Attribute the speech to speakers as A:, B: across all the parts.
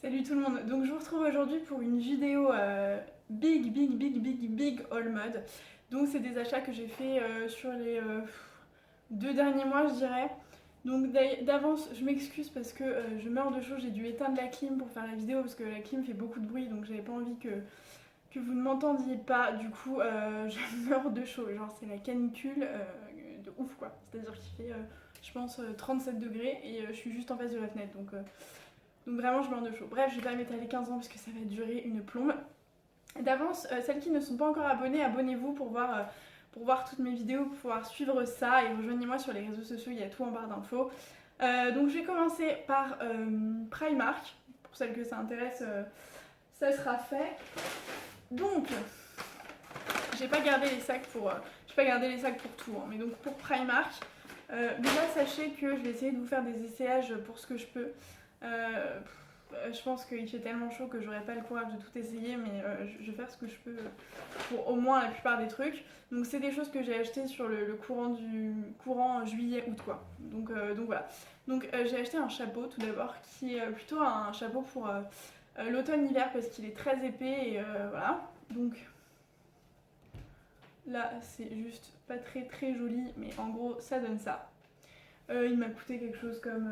A: Salut tout le monde, donc je vous retrouve aujourd'hui pour une vidéo big haul mode. Donc c'est des achats que j'ai fait sur les 2 derniers mois je dirais. Donc d'avance je m'excuse parce que je meurs de chaud, j'ai dû éteindre la clim pour faire la vidéo parce que la clim fait beaucoup de bruit donc j'avais pas envie que vous ne m'entendiez pas. Du coup je meurs de chaud, genre c'est la canicule de ouf quoi. C'est-à-dire qu'il fait je pense 37 degrés et je suis juste en face de la fenêtre donc vraiment je meurs de chaud. Bref, je vais pas m'étaler 15 ans parce que ça va durer une plombe. D'avance, celles qui ne sont pas encore abonnées, abonnez-vous pour voir toutes mes vidéos, pour pouvoir suivre ça et rejoignez-moi sur les réseaux sociaux, il y a tout en barre d'infos. Donc je vais commencer par Primark, pour celles que ça intéresse, ça sera fait. Donc, j'ai pas gardé les sacs pour tout, hein, mais donc pour Primark, déjà sachez que je vais essayer de vous faire des essayages pour ce que je peux. Je pense qu'il fait tellement chaud que j'aurai pas le courage de tout essayer, mais je vais faire ce que je peux pour au moins la plupart des trucs. Donc c'est des choses que j'ai achetées sur le courant juillet-août quoi. Donc voilà. Donc j'ai acheté un chapeau tout d'abord qui est plutôt un chapeau pour l'automne-hiver parce qu'il est très épais et voilà. Donc là c'est juste pas très joli, mais en gros ça donne ça. Il m'a coûté quelque chose comme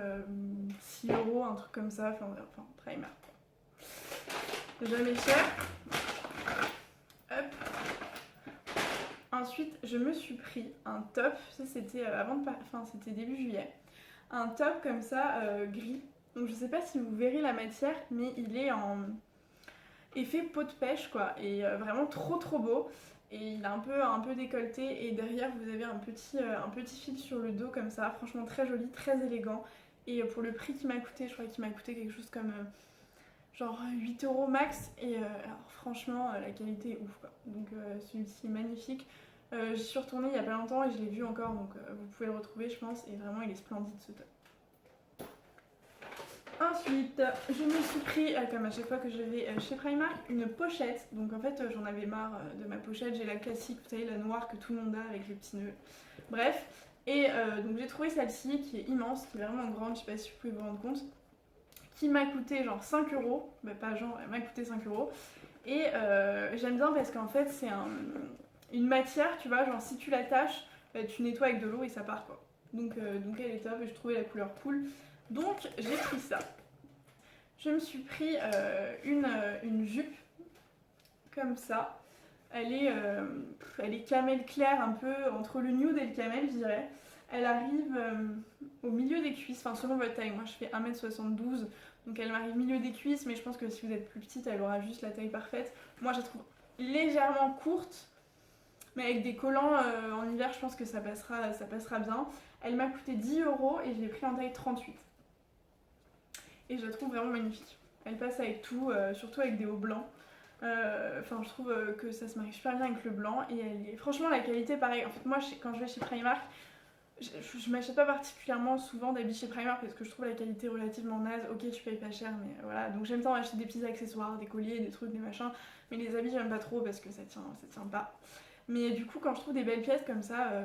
A: 6 €, un truc comme ça, enfin Primark. Jamais cher. Hop. Ensuite, je me suis pris un top, ça c'était c'était début juillet. Un top comme ça, gris. Donc je sais pas si vous verrez la matière, mais il est en effet peau de pêche quoi, et vraiment trop beau. Et il est un peu décolleté et derrière vous avez un petit fil sur le dos comme ça, franchement très joli, très élégant. Et pour le prix qu'il m'a coûté, je crois qu'il m'a coûté quelque chose comme genre 8 € max. Et alors franchement la qualité est ouf quoi. Donc celui-ci est magnifique. J'y suis retournée il y a pas longtemps et je l'ai vu encore, donc vous pouvez le retrouver je pense. Et vraiment il est splendide ce top. Ensuite, je me suis pris, comme à chaque fois que je vais chez Primark, une pochette. Donc en fait, j'en avais marre de ma pochette. J'ai la classique, vous savez, la noire que tout le monde a avec le petit nœud. Bref. Et donc j'ai trouvé celle-ci qui est immense, qui est vraiment grande, je sais pas si vous pouvez vous rendre compte. Qui m'a coûté genre 5 €. Bah pas genre, elle m'a coûté 5 €. Et j'aime bien parce qu'en fait, c'est une matière, tu vois, genre si tu l'attaches, tu nettoies avec de l'eau et ça part quoi. Donc elle est top et je trouvais la couleur cool. Donc j'ai pris ça. Je me suis pris une jupe comme ça. Elle est camel clair, un peu entre le nude et le camel, je dirais. Elle arrive au milieu des cuisses, enfin selon votre taille. Moi je fais 1m72, donc elle m'arrive au milieu des cuisses, mais je pense que si vous êtes plus petite, elle aura juste la taille parfaite. Moi je la trouve légèrement courte, mais avec des collants en hiver, je pense que ça passera bien. Elle m'a coûté 10 € et je l'ai pris en taille 38. Et je la trouve vraiment magnifique. Elle passe avec tout, surtout avec des hauts blancs. Enfin, je trouve que ça se marie super bien avec le blanc. Et franchement, la qualité, pareil. En fait, moi, quand je vais chez Primark, je m'achète pas particulièrement souvent d'habits chez Primark parce que je trouve la qualité relativement naze. Ok, tu payes pas cher, mais voilà. Donc j'aime tant acheter des petits accessoires, des colliers, des trucs, des machins. Mais les habits, j'aime pas trop parce que ça tient pas. Mais du coup, quand je trouve des belles pièces comme ça,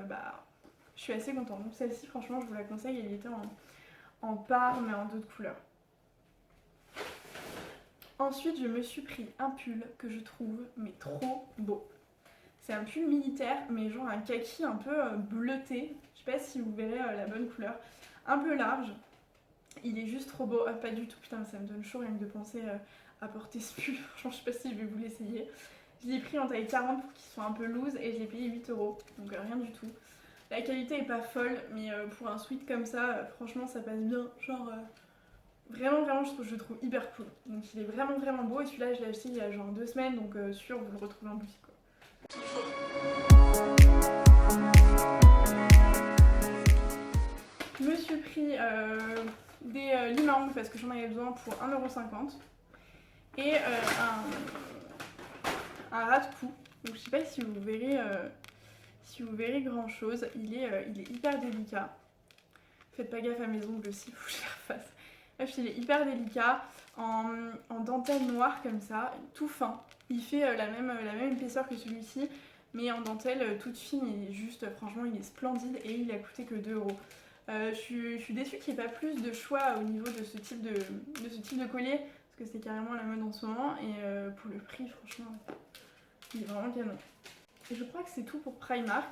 A: je suis assez contente. Donc celle-ci, franchement, je vous la conseille. Elle était en parre, mais en d'autres couleurs. Ensuite, je me suis pris un pull que je trouve mais trop beau. C'est un pull militaire, mais genre un kaki un peu bleuté. Je sais pas si vous verrez la bonne couleur. Un peu large. Il est juste trop beau. Pas du tout, putain, ça me donne chaud rien que de penser à porter ce pull. Franchement, je sais pas si je vais vous l'essayer. Je l'ai pris en taille 40 pour qu'il soit un peu loose et je l'ai payé 8 €. Donc rien du tout. La qualité est pas folle, mais pour un sweat comme ça, franchement, ça passe bien. Genre... Vraiment, je le trouve hyper cool. Donc il est vraiment beau et celui-là je l'ai acheté il y a genre 2 semaines, donc sûr vous le retrouvez en boutique quoi. Je me suis pris des limangs parce que j'en avais besoin pour 1,50 € et un ras de cou. Donc je sais pas si vous verrez grand chose. Il est hyper délicat. Faites pas gaffe à mes ongles aussi, faut que je les refasse. Bref, il est hyper délicat, en dentelle noire comme ça, tout fin. Il fait la même épaisseur que celui-ci, mais en dentelle toute fine. Il est juste, franchement, il est splendide et il a coûté que 2 €. Je suis déçue qu'il n'y ait pas plus de choix au niveau de ce type de collier, parce parce que c'est carrément la mode en ce moment. Et pour le prix, franchement, il est vraiment canon. Et je crois que c'est tout pour Primark.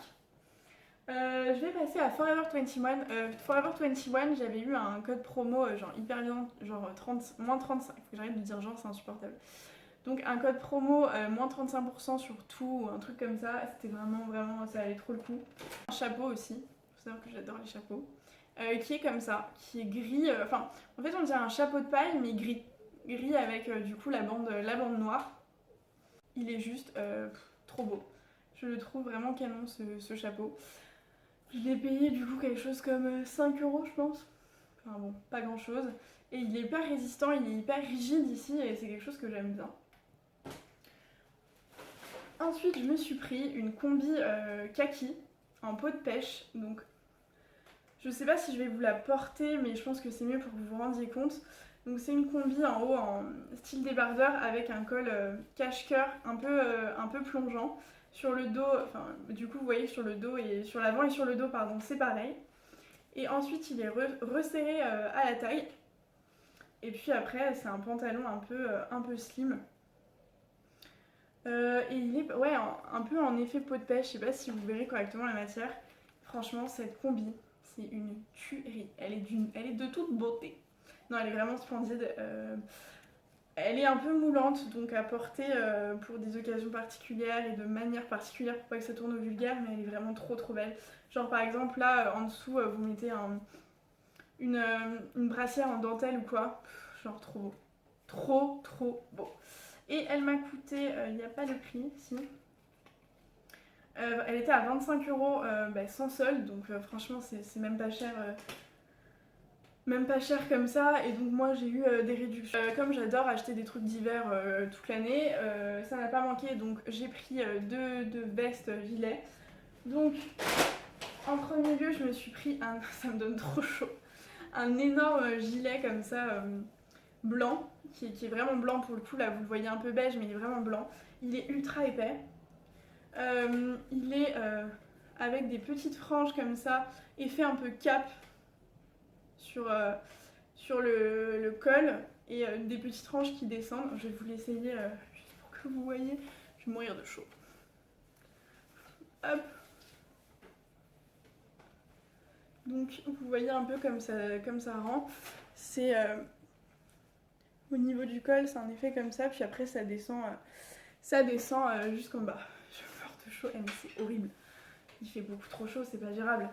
A: Je vais passer à Forever 21. Forever 21, j'avais eu un code promo genre hyper bien, genre moins 35, faut que j'arrête de dire genre, c'est insupportable. Donc un code promo moins 35% sur tout, ou un truc comme ça, c'était vraiment, ça allait trop le coup. Un chapeau aussi, faut savoir que j'adore les chapeaux, qui est comme ça, qui est gris, enfin en fait on dirait un chapeau de paille mais gris. Gris avec du coup la bande noire. Il est juste trop beau. Je le trouve vraiment canon ce chapeau. Je l'ai payé du coup quelque chose comme 5 € je pense. Enfin bon, pas grand chose. Et il est hyper résistant, il est hyper rigide ici et c'est quelque chose que j'aime bien. Ensuite je me suis pris une combi kaki en peau de pêche. Donc je sais pas si je vais vous la porter mais je pense que c'est mieux pour que vous vous rendiez compte. Donc c'est une combi en haut en style débardeur avec un col cache-cœur un peu plongeant. Sur le dos, enfin du coup vous voyez sur le dos et sur l'avant et sur le dos pardon c'est pareil. Et ensuite il est resserré à la taille. Et puis après c'est un pantalon un peu slim. Et il est ouais, un peu en effet peau de pêche, je sais pas si vous verrez correctement la matière. Franchement cette combi c'est une tuerie, elle est de toute beauté. Non elle est vraiment splendide. Elle est un peu moulante, donc à porter pour des occasions particulières et de manière particulière pour pas que ça tourne au vulgaire, mais elle est vraiment trop belle. Genre par exemple là en dessous vous mettez une brassière en dentelle ou quoi, genre trop beau. Trop beau. Et elle m'a coûté, il n'y a pas de prix, si. Elle était à 25 € sans solde, donc franchement c'est même pas cher. Même pas cher comme ça, et donc moi j'ai eu des réductions. Comme j'adore acheter des trucs d'hiver toute l'année, ça n'a pas manqué, donc j'ai pris deux vestes gilets. Donc en premier lieu je me suis pris ça me donne trop chaud, un énorme gilet comme ça blanc, qui est vraiment blanc pour le coup, là vous le voyez un peu beige mais il est vraiment blanc. Il est ultra épais, il est avec des petites franges comme ça, effet un peu cap sur le col et des petites franges qui descendent. Je vais vous l'essayer juste pour que vous voyez. Je vais mourir de chaud. Hop. Donc vous voyez un peu comme ça rend. C'est au niveau du col, c'est un effet comme ça. Puis après ça descend jusqu'en bas. Je meurs de chaud. Mais c'est horrible. Il fait beaucoup trop chaud, c'est pas gérable.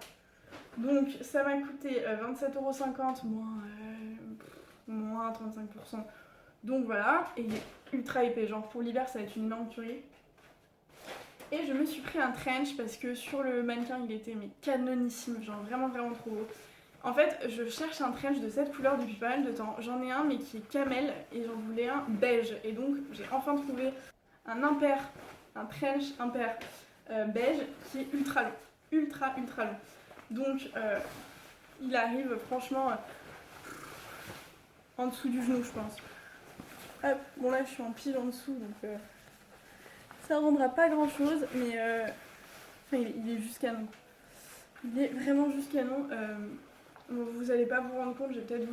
A: Donc ça m'a coûté 27,50 € moins 35%. Donc voilà, et il est ultra épais, genre pour l'hiver ça va être une énorme tuerie. Et je me suis pris un trench parce que sur le mannequin il était mais canonissime, genre vraiment trop beau. En fait je cherche un trench de cette couleur depuis pas mal de temps. J'en ai un mais qui est camel et j'en voulais un beige. Et donc j'ai enfin trouvé un trench impair beige qui est ultra long. Ultra long. Donc il arrive franchement en dessous du genou je pense. Hop, bon là je suis en pile en dessous donc ça rendra pas grand chose mais il est juste canon. Il est vraiment juste canon. Bon, vous allez pas vous rendre compte, je vais peut-être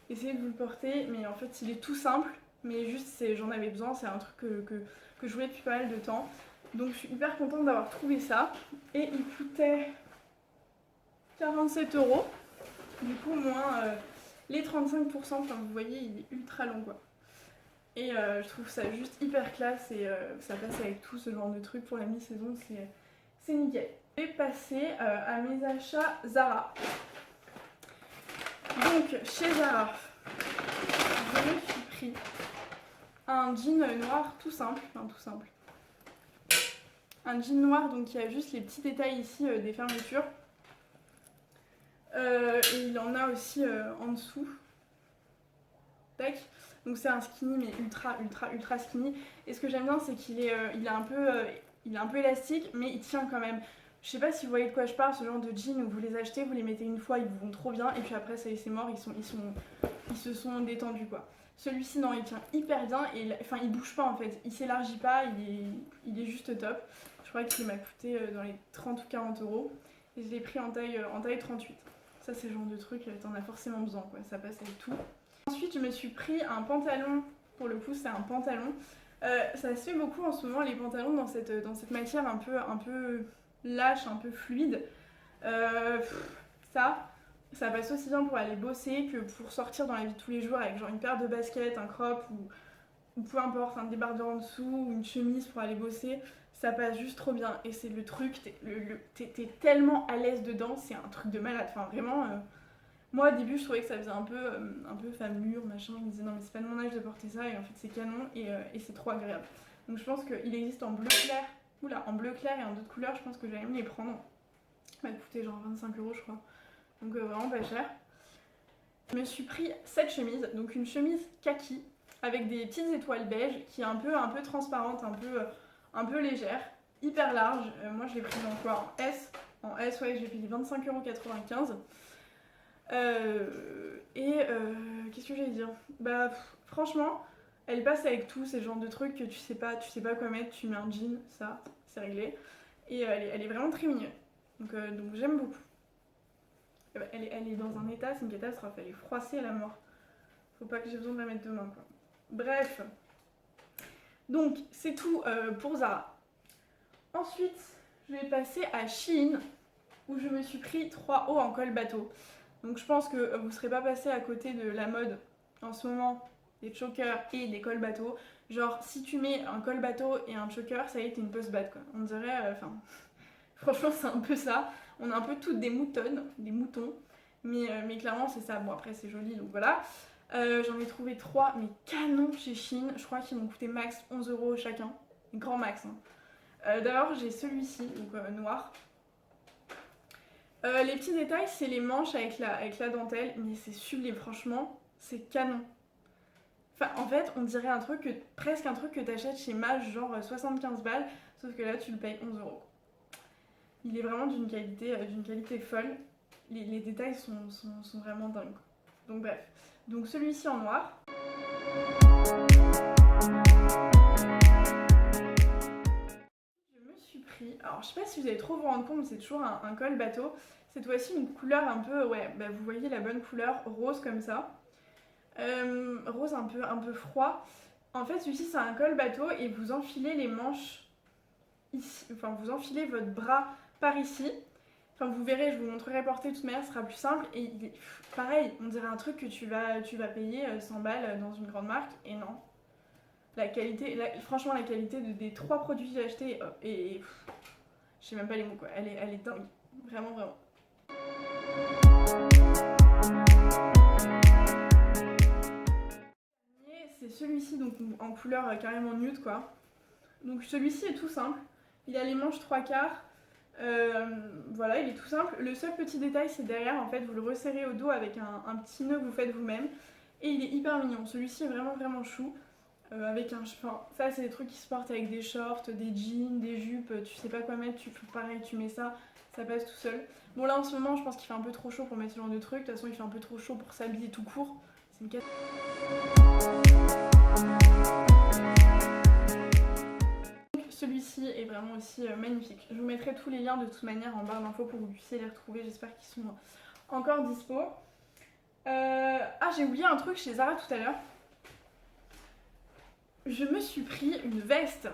A: essayer de vous le porter, mais en fait il est tout simple, mais juste j'en avais besoin, c'est un truc que je voulais depuis pas mal de temps. Donc je suis hyper contente d'avoir trouvé ça. Et il coûtait 47 €. Du coup moins les 35%, enfin vous voyez il est ultra long quoi. Et je trouve ça juste hyper classe et ça passe avec tout ce genre de trucs pour la mi-saison, c'est nickel. Je vais passer à mes achats Zara. Donc chez Zara, je me suis pris un jean noir tout simple, un jean noir donc qui a juste les petits détails ici des fermetures. Et il en a aussi en dessous. Tac. Donc c'est un skinny mais ultra skinny. Et ce que j'aime bien c'est qu'il est un peu élastique mais il tient quand même. Je sais pas si vous voyez de quoi je parle, ce genre de jeans où vous les achetez, vous les mettez une fois, ils vous vont trop bien et puis après ça y est c'est mort, ils se sont détendus quoi. Celui-ci non il tient hyper bien et enfin il bouge pas en fait, il s'élargit pas, il est juste top. Je crois qu'il m'a coûté dans les 30 ou 40 € et je l'ai pris en taille 38. Ça c'est le genre de truc, t'en as forcément besoin quoi, ça passe avec tout. Ensuite je me suis pris un pantalon, pour le coup c'est un pantalon. Ça se fait beaucoup en ce moment les pantalons dans cette matière un peu lâche, un peu fluide. Ça passe aussi bien pour aller bosser que pour sortir dans la vie de tous les jours avec genre une paire de baskets, un crop ou peu importe, un débardeur en dessous ou une chemise pour aller bosser. Ça passe juste trop bien et c'est le truc, t'es tellement à l'aise dedans, c'est un truc de malade. Enfin vraiment, moi au début je trouvais que ça faisait un peu femme mûre, machin. Je me disais non mais c'est pas de mon âge de porter ça et en fait c'est canon et c'est trop agréable. Donc je pense qu'il existe en bleu clair, en bleu clair et en d'autres couleurs, je pense que j'allais me les prendre. Ça m'a coûté genre 25 € je crois, donc vraiment pas cher. Je me suis pris cette chemise, donc une chemise kaki avec des petites étoiles beige qui est un peu transparente, un peu légère, hyper large. Moi je l'ai pris dans quoi? En S. En S, ouais, j'ai payé 25,95 €. Qu'est-ce que j'allais dire? Bah franchement, elle passe avec tout, ces genres de trucs que tu sais pas quoi mettre, tu mets un jean, ça, c'est réglé. Et elle est vraiment très mignonne. Donc j'aime beaucoup. Elle est dans un état, c'est une catastrophe, elle est froissée à la mort. Faut pas que j'ai besoin de la mettre demain quoi. Bref. Donc c'est tout pour Zara. Ensuite, je vais passer à Shein où je me suis pris 3 hauts en col bateau. Donc je pense que vous ne serez pas passé à côté de la mode en ce moment des chokers et des cols bateau. Genre si tu mets un col bateau et un choker, ça y est, t'es une post-bad quoi. On dirait, franchement c'est un peu ça. On a un peu toutes des moutons, mais clairement c'est ça. Bon après c'est joli donc voilà. J'en ai trouvé 3 mais canons chez Shein. Je crois qu'ils m'ont coûté max 11 € chacun. Grand max. Hein. D'ailleurs j'ai celui-ci, donc noir. Les petits détails, c'est les manches avec la dentelle, mais c'est sublime, franchement, c'est canon. Enfin, en fait, on dirait presque un truc que t'achètes chez Mage, genre 75 balles, sauf que là, tu le payes 11 €. Il est vraiment d'une qualité folle. Les détails sont vraiment dingues. Donc bref. Donc celui-ci en noir. Alors je sais pas si vous allez trop vous rendre compte, mais c'est toujours un col bateau. Cette fois-ci une couleur un peu, ouais, bah vous voyez la bonne couleur, rose comme ça. Rose un peu froid. En fait celui-ci c'est un col bateau et vous enfilez les manches ici, enfin vous enfilez votre bras par ici. Enfin vous verrez, je vous montrerai porter de toute manière, ce sera plus simple. Et pareil, on dirait un truc que tu vas payer 100 balles dans une grande marque et non. Franchement la qualité des 3 produits que j'ai achetés et je sais même pas les mots quoi, elle est dingue, vraiment. C'est celui-ci donc en couleur carrément nude quoi. Donc celui-ci est tout simple, il a les manches 3/4, voilà il est tout simple. Le seul petit détail c'est derrière en fait vous le resserrez au dos avec un petit nœud que vous faites vous-même et il est hyper mignon. Celui-ci est vraiment chou. Avec ça c'est des trucs qui se portent avec des shorts, des jeans, des jupes, tu sais pas quoi mettre, pareil tu mets ça passe tout seul. Bon là en ce moment je pense qu'il fait un peu trop chaud pour mettre ce genre de truc, de toute façon il fait un peu trop chaud pour s'habiller tout court. C'est une Celui-ci est vraiment aussi magnifique. Je vous mettrai tous les liens de toute manière en barre d'infos pour que vous puissiez les retrouver, j'espère qu'ils sont encore dispo. Ah j'ai oublié un truc chez Zara tout à l'heure. Je me suis pris une veste.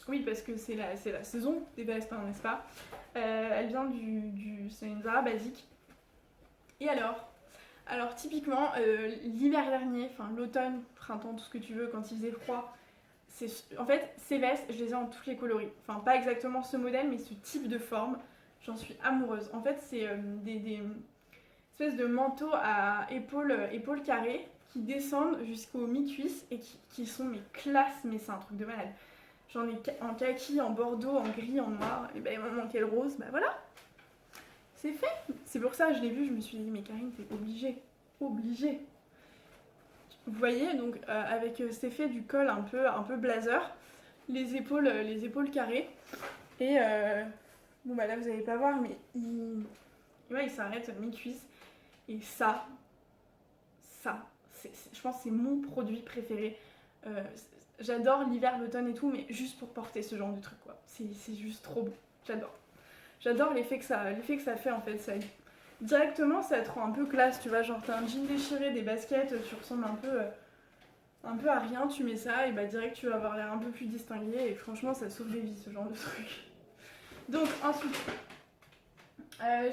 A: Oui, parce que c'est la saison des vestes, hein, n'est-ce pas? Elle vient c'est une Zara basique. Et alors typiquement, l'hiver dernier, enfin l'automne, printemps, tout ce que tu veux, quand il faisait froid, en fait, ces vestes, je les ai en toutes les coloris. Enfin, pas exactement ce modèle, mais ce type de forme, j'en suis amoureuse. En fait, c'est des espèces de manteaux à épaules carrées qui descendent jusqu'aux mi-cuisses et qui sont mes classes, mais c'est un truc de malade. J'en ai en kaki, en bordeaux, en gris, en noir, et ben il m'a manqué le rose, bah voilà, c'est fait. C'est pour ça que je l'ai vu, je me suis dit mais Karine t'es obligée. Vous voyez donc avec cet effet du col un peu blazer, les épaules carrées et bon bah là vous allez pas voir mais il s'arrête mi-cuisse et ça je pense que c'est mon produit préféré. J'adore l'hiver, l'automne et tout, mais juste pour porter ce genre de truc quoi. C'est juste trop beau, j'adore l'effet que ça fait en fait. directement ça te rend un peu classe, tu vois, genre t'as un jean déchiré, des baskets, tu ressembles un peu à rien, tu mets ça et bah direct tu vas avoir l'air un peu plus distingué et franchement ça sauve des vies ce genre de truc. Donc ensuite,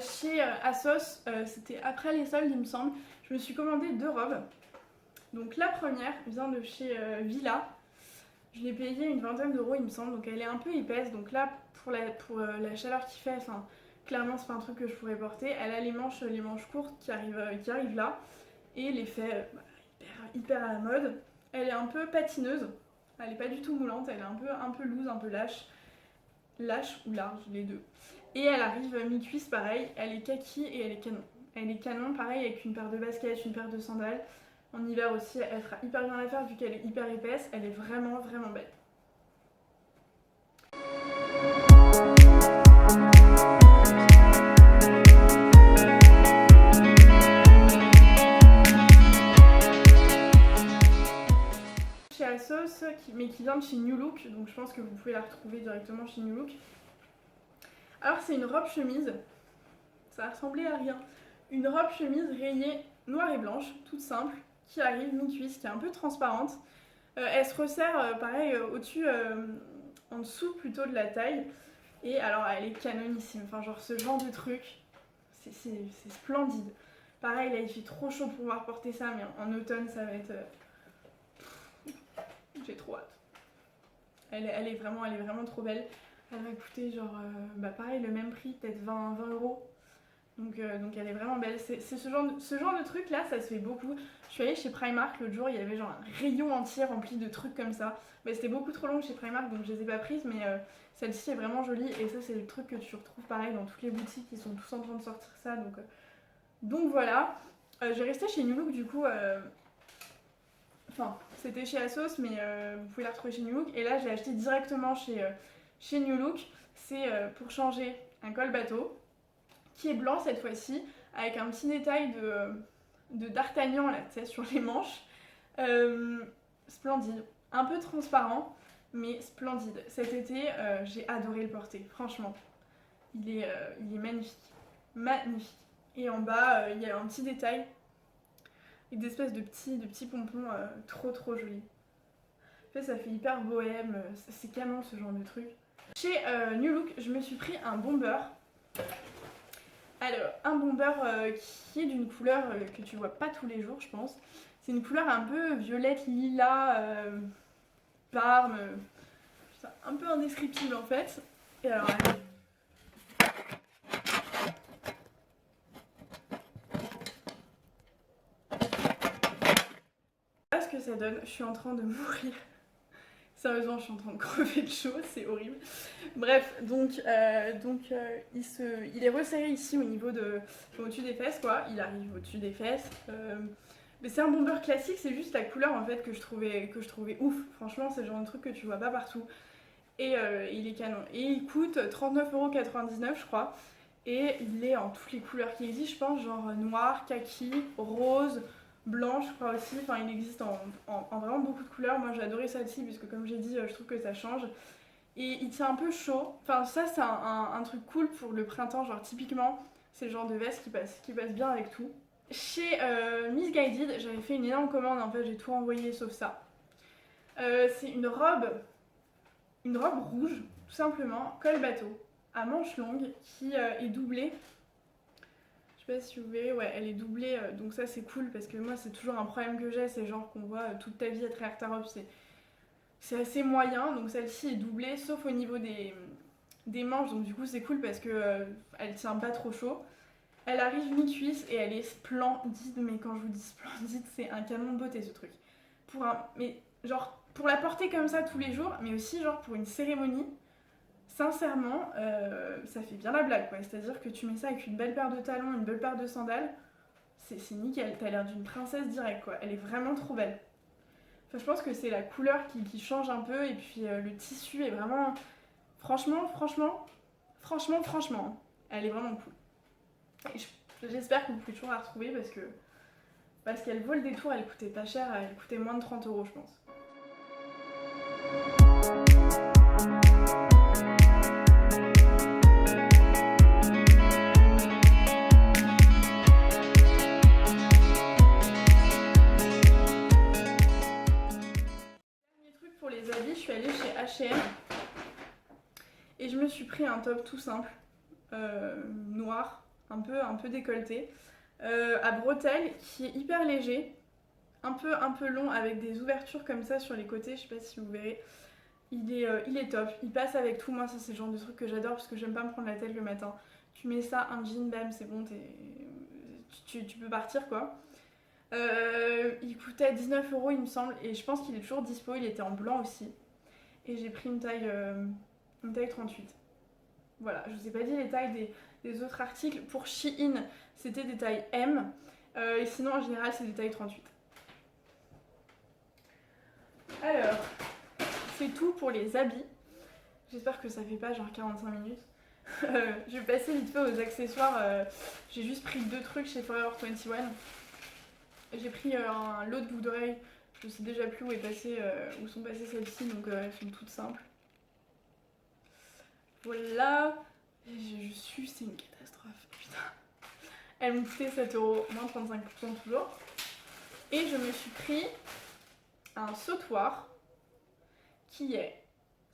A: chez ASOS, c'était après les soldes il me semble, je me suis commandé 2 robes. Donc la première vient de chez Villa, je l'ai payée une vingtaine d'euros il me semble, donc elle est un peu épaisse, donc là pour la chaleur qu'il fait, enfin clairement c'est pas un truc que je pourrais porter. Elle a les manches courtes qui arrivent là et l'effet hyper à la mode. Elle est un peu patineuse, elle est pas du tout moulante, elle est un peu loose, un peu lâche ou large, les deux. Et elle arrive mi-cuisse pareil, elle est kaki et elle est canon. Elle est canon pareil avec une paire de baskets, une paire de sandales. En hiver aussi elle fera hyper bien l'affaire vu qu'elle est hyper épaisse, elle est vraiment vraiment belle. ASOS mais qui vient de chez New Look, donc je pense que vous pouvez la retrouver directement chez New Look. Alors c'est une robe chemise, ça ressemblait à rien, une robe chemise rayée noire et blanche, toute simple, qui arrive mi-cuisse, qui est un peu transparente. Elle se resserre pareil au-dessus, en dessous plutôt de la taille, et alors elle est canonissime, enfin genre ce genre de truc, c'est splendide. Pareil là il fait trop chaud pour pouvoir porter ça, mais en automne ça va être... J'ai trop hâte. Elle est vraiment trop belle. Elle va coûter genre, pareil, le même prix, peut-être 20 euros. Donc elle est vraiment belle. C'est ce genre de truc là, ça se fait beaucoup. Je suis allée chez Primark l'autre jour, il y avait genre un rayon entier rempli de trucs comme ça. Mais c'était beaucoup trop long chez Primark donc je les ai pas prises, mais celle-ci est vraiment jolie. Et ça c'est le truc que tu retrouves pareil dans toutes les boutiques, ils sont tous en train de sortir ça. Donc voilà. Je vais rester chez New Look du coup. Enfin, c'était chez ASOS, mais vous pouvez la retrouver chez New Look. Et là, j'ai acheté directement chez New Look. C'est pour changer un col bateau, qui est blanc cette fois-ci, avec un petit détail de d'Artagnan là, tu sais, sur les manches. Splendide. Un peu transparent, mais splendide. Cet été, j'ai adoré le porter, franchement. Il est magnifique. Magnifique. Et en bas, il y a un petit détail. Et des espèces de petits pompons trop jolis. En fait, ça fait hyper bohème, c'est canon ce genre de truc. Chez New Look, je me suis pris un bomber. Alors, un bomber qui est d'une couleur que tu vois pas tous les jours, je pense. C'est une couleur un peu violette, lilas, parme, un peu indescriptible en fait. Et alors, que ça donne, je suis en train de mourir. Sérieusement, je suis en train de crever de chaud, c'est horrible. Bref, donc il est resserré ici au niveau au-dessus des fesses, quoi. Il arrive au-dessus des fesses. Mais c'est un bomber classique, c'est juste la couleur en fait que je trouvais ouf. Franchement, c'est le genre de truc que tu vois pas partout. Et il est canon. Et il coûte 39,99 € je crois. Et il est en toutes les couleurs qui existent, je pense, genre noir, kaki, rose, blanche je crois aussi, enfin il existe en vraiment beaucoup de couleurs. Moi j'ai adoré celle-ci puisque comme j'ai dit je trouve que ça change et il tient un peu chaud, enfin ça c'est un truc cool pour le printemps, genre typiquement c'est le genre de veste qui passe bien avec tout. Chez Missguided j'avais fait une énorme commande, en fait j'ai tout envoyé sauf ça. C'est une robe rouge tout simplement, col bateau à manches longues qui est doublée. Je sais pas si vous verrez, ouais, elle est doublée, donc ça c'est cool parce que moi c'est toujours un problème que j'ai, c'est genre qu'on voit toute ta vie à travers ta robe, c'est assez moyen, donc celle-ci est doublée sauf au niveau des manches, donc du coup c'est cool parce que elle tient pas trop chaud. Elle arrive mi-cuisse et elle est splendide, mais quand je vous dis splendide, c'est un canon de beauté ce truc. Mais genre pour la porter comme ça tous les jours, mais aussi genre pour une cérémonie. Sincèrement, ça fait bien la blague quoi, c'est-à-dire que tu mets ça avec une belle paire de talons, une belle paire de sandales, c'est nickel, t'as l'air d'une princesse direct quoi, elle est vraiment trop belle. Enfin je pense que c'est la couleur qui change un peu et puis le tissu est vraiment, franchement, elle est vraiment cool. J'espère que vous pouvez toujours la retrouver parce qu'elle vaut le détour, elle coûtait pas cher, elle coûtait moins de 30 € je pense. habits, je suis allée chez H&M et je me suis pris un top tout simple, noir, un peu décolleté, à bretelles, qui est hyper léger, un peu long, avec des ouvertures comme ça sur les côtés, je sais pas si vous verrez. Il est top, il passe avec tout. Moi ça c'est le genre de truc que j'adore parce que j'aime pas me prendre la tête le matin. Tu mets ça, un jean, bam, c'est bon, tu peux partir quoi. Il coûtait 19 € il me semble, et je pense qu'il est toujours dispo, il était en blanc aussi. Et j'ai pris une taille 38. Voilà, je vous ai pas dit les tailles des autres articles. Pour Shein, c'était des tailles M, et sinon en général c'est des tailles 38. Alors, c'est tout pour les habits. J'espère que ça fait pas genre 45 minutes. Je vais passer vite fait aux accessoires. J'ai juste pris 2 trucs chez Forever 21. J'ai pris un lot de boucles d'oreilles. Je sais déjà plus où sont passées celles-ci, donc elles sont toutes simples. Voilà. Je suis, c'est une catastrophe. Putain. Elles m'ont coûté 7 €, moins 35% toujours. Et je me suis pris un sautoir qui est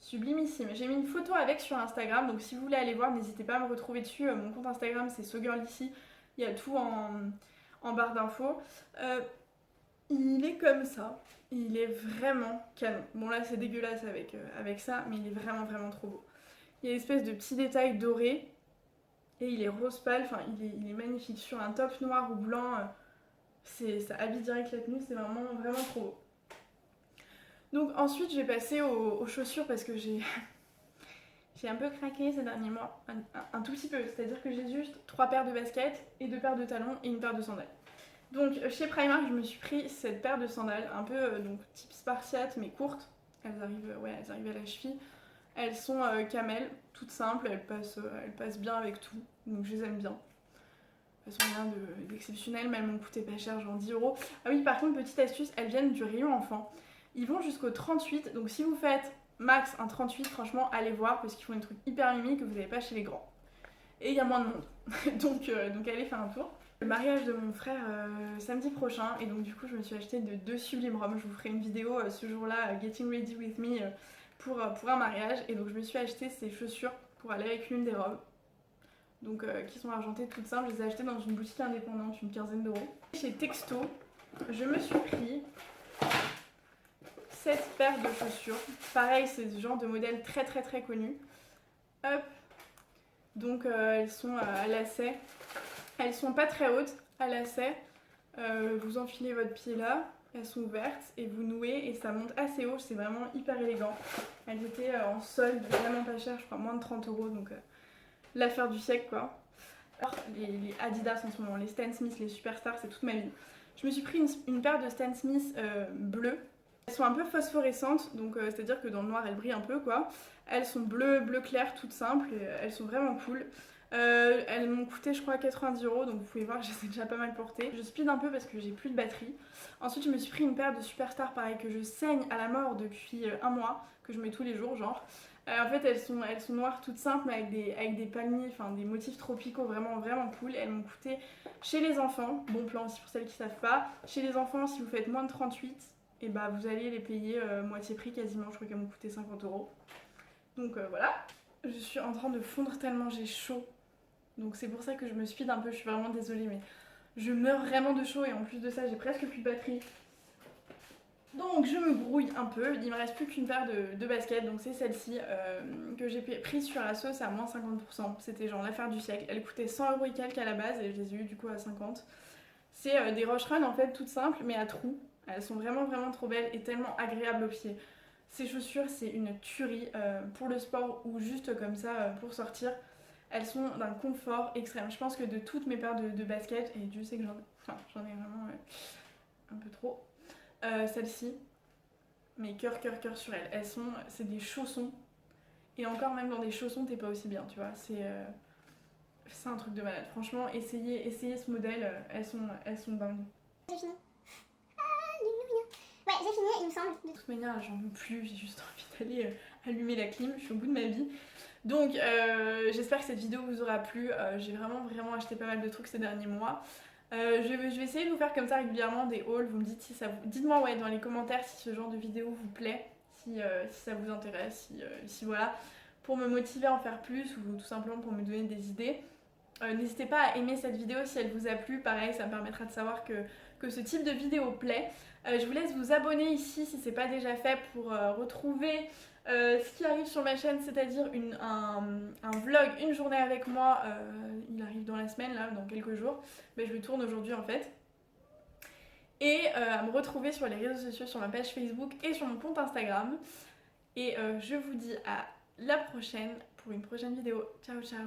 A: sublimissime. J'ai mis une photo avec sur Instagram, donc si vous voulez aller voir, n'hésitez pas à me retrouver dessus. Mon compte Instagram c'est SoGirlIci, il y a tout en barre d'infos. Il est comme ça, il est vraiment canon. Bon là c'est dégueulasse avec ça, mais il est vraiment trop beau. Il y a une espèce de petits détails dorés, et il est rose pâle, enfin il est magnifique. Sur un top noir ou blanc, ça habille direct la tenue, c'est vraiment trop beau. Donc ensuite je vais passer aux chaussures parce que j'ai un peu craqué ces derniers mois, un tout petit peu, c'est-à-dire que j'ai juste 3 paires de baskets et 2 paires de talons et une paire de sandales. Donc chez Primark je me suis pris cette paire de sandales, un peu donc type spartiate mais courtes, elles arrivent à la cheville. Elles sont camel, toutes simples, elles passent bien avec tout, donc je les aime bien. Elles sont rien d'exceptionnel, mais elles m'ont coûté pas cher, genre 10 €. Ah oui, par contre, petite astuce, elles viennent du rayon enfant. Ils vont jusqu'au 38, donc si vous faites max un 38, franchement, allez voir parce qu'ils font des trucs hyper mimi que vous n'avez pas chez les grands. Et il y a moins de monde, donc allez faire un tour. Le mariage de mon frère samedi prochain, et donc du coup, je me suis acheté de 2 sublimes robes. Je vous ferai une vidéo ce jour-là, Getting Ready With Me, pour un mariage. Et donc je me suis acheté ces chaussures pour aller avec l'une des robes. Donc qui sont argentées toutes simples, je les ai achetées dans une boutique indépendante, une quinzaine €. Chez Texto, je me suis pris cette paire de chaussures. Pareil, c'est ce genre de modèle très connu. Hop. Donc elles sont à lacets. Elles sont pas très hautes, à lacets. Vous enfilez votre pied là, elles sont ouvertes et vous nouez et ça monte assez haut, c'est vraiment hyper élégant. Elles étaient en solde, vraiment pas cher, je crois moins de 30 €, donc l'affaire du siècle quoi. Alors, les Adidas en ce moment, les Stan Smith, les Superstars, c'est toute ma vie. Je me suis pris une paire de Stan Smith bleues. Elles sont un peu phosphorescentes, donc c'est à dire que dans le noir elles brillent un peu quoi. Elles sont bleu clair, toutes simples, et elles sont vraiment cool. Elles m'ont coûté je crois 90 €, donc vous pouvez voir que je les ai déjà pas mal portées. Je speed un peu parce que j'ai plus de batterie. Ensuite je me suis pris une paire de Superstar pareil que je saigne à la mort depuis un mois, que je mets tous les jours genre. En fait elles sont noires toutes simples mais avec des palmiers, enfin des motifs tropicaux vraiment cool. Elles m'ont coûté chez les enfants, bon plan aussi pour celles qui savent pas, chez les enfants si vous faites moins de 38, et bah vous allez les payer moitié prix quasiment, je crois qu'elles m'ont coûté 50 €. Donc voilà. Je suis en train de fondre tellement j'ai chaud. Donc c'est pour ça que je me speed un peu, je suis vraiment désolée mais je meurs vraiment de chaud et en plus de ça j'ai presque plus de batterie. Donc je me brouille un peu, il me reste plus qu'une paire de baskets, donc c'est celle-ci que j'ai prise sur la sauce à moins 50%. C'était genre l'affaire du siècle, elle coûtait 100 € et quelques à la base et je les ai eu du coup à 50. C'est des Roche Run en fait toutes simples mais à trous. Elles sont vraiment trop belles et tellement agréables aux pieds. Ces chaussures c'est une tuerie pour le sport ou juste comme ça pour sortir. Elles sont d'un confort extrême. Je pense que de toutes mes paires de baskets, et Dieu sait que j'en ai vraiment un peu trop, celle-ci, mais cœur sur elles. C'est des chaussons. Et encore même dans des chaussons t'es pas aussi bien, tu vois. C'est un truc de malade. Franchement, essayez ce modèle, elles sont dingues.
B: J'ai fini. Ouais, j'ai fini, il me semble.
A: De toute manière, j'en peux plus, j'ai juste envie d'aller allumer la clim, je suis au bout de ma vie. Donc j'espère que cette vidéo vous aura plu. J'ai vraiment acheté pas mal de trucs ces derniers mois. Je vais essayer de vous faire comme ça régulièrement des hauls. Vous me dites si ça vous... Dites-moi ouais, dans les commentaires si ce genre de vidéo vous plaît, si ça vous intéresse, si voilà, pour me motiver à en faire plus ou tout simplement pour me donner des idées. N'hésitez pas à aimer cette vidéo si elle vous a plu, pareil ça me permettra de savoir que ce type de vidéo plaît. Je vous laisse vous abonner ici si ce n'est pas déjà fait pour retrouver ce qui arrive sur ma chaîne, c'est-à-dire un vlog, une journée avec moi. Il arrive dans la semaine, là, dans quelques jours, mais je le tourne aujourd'hui en fait. Et à me retrouver sur les réseaux sociaux, sur ma page Facebook et sur mon compte Instagram. Et je vous dis à la prochaine pour une prochaine vidéo. Ciao ciao.